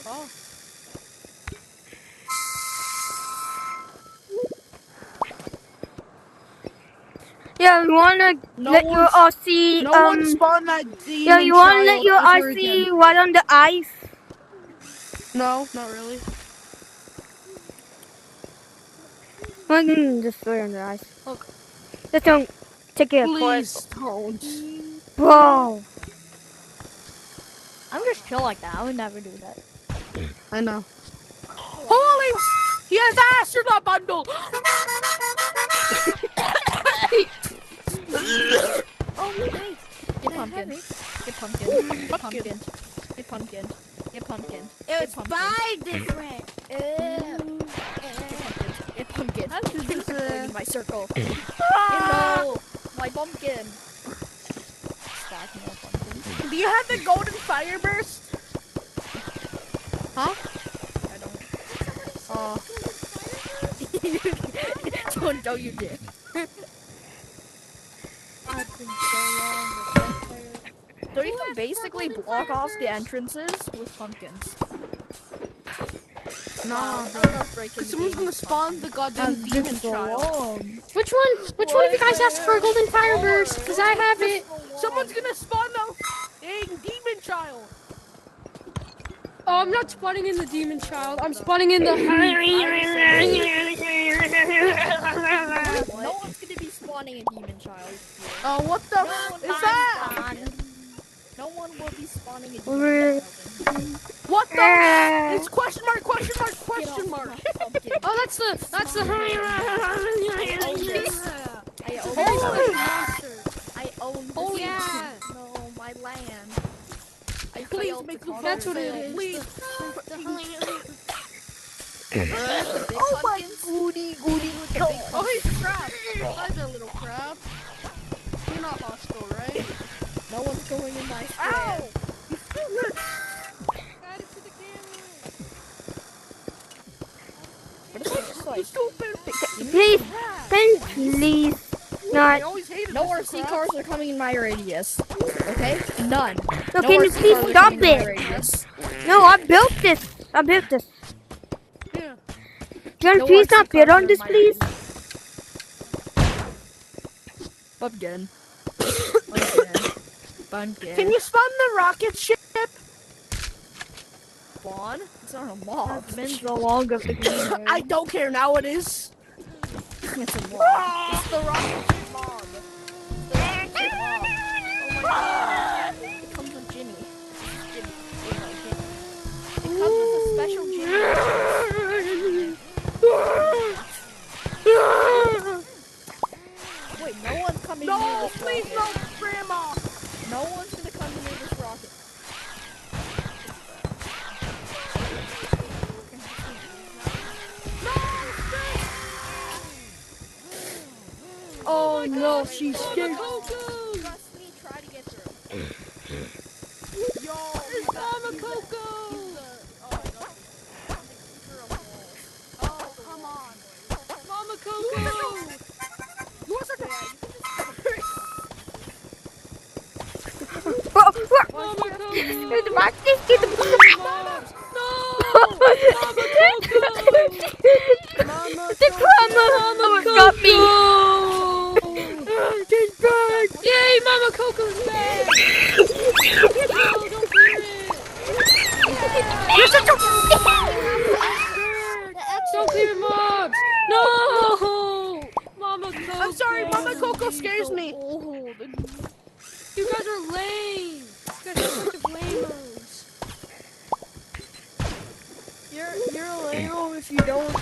Oh. Yeah, you wanna let your RC No one spawned that demon yeah, you wanna let child your ever RC again. right on the ice? No, not really. I can just throw it on the ice. Look. Just don't take it apart. Please don't. Bro. I'm just chill like that. I would never do that. I know. Holy! He has the astronaut bundle! Oh, wait. Get pumpkin. Get pumpkin. Get pumpkin. Get pumpkin. Get pumpkin. It was 5 different. Get pumpkin. How did this, in my circle. No, my pumpkin. Stack more pumpkin. Do you have the golden fire burst? Huh? I don't. Oh. No, you did. I've been so long with So you can basically block off the entrances with pumpkins. No, Breaking someone's gonna spawn the goddamn demon child. Which one of you guys asked for a golden fire burst? Because I have it. Someone's gonna spawn the dang demon child. Oh, I'm not spawning in the demon child. I'm spawning in the. No one's gonna be spawning a demon child. Oh, what the is that? No one will be spawning a demon child. What the? It's question mark, question mark, question mark. Oh, that's the. I own this. Oh yeah. No, my land. I Please failed make to the conquer That's what it is. Please. Oh my goody. Oh, he's crab. That's a little crab. You're not hostile, right? No one's going in my square. Ow! What if I just like... Please, please not. I always hated No Mr. RC Krabs. cars are coming in my radius. Okay? None. So No can you RC please cars are stop coming in my it? radius. No, I built this. Yeah. Can you No please RC not bid cars on are this, in my please? radius. Pumpkin. Pumpkin. Can you spawn the rocket ship? spawn? It's not a mob. It's been so long of the game. I don't care. Now it is. It's a mob. It's the rocket ship mob. It's the rocket ship mob. Oh my god. It comes with Jimmy. Jimmy. It comes with a special Jimmy. Wait, no one's coming near No, this please, rocket. no, Grandma. No one's gonna come near this rocket. Oh no, she's scared. Trust me, try to get through. Yo, It's Mama Coco. oh, come on. Mama Coco. You want to Mama Coco. The rocket, get the Mobs. No. Mama Coco. The Mama got me. She's back. Yay, Mama Coco's back. No, don't do it. You're such a Don't clear mobs. No. Mama Coco. I'm sorry, Mama Coco scares me. You guys are lame. You guys are such a lamers. You're a lame if you don't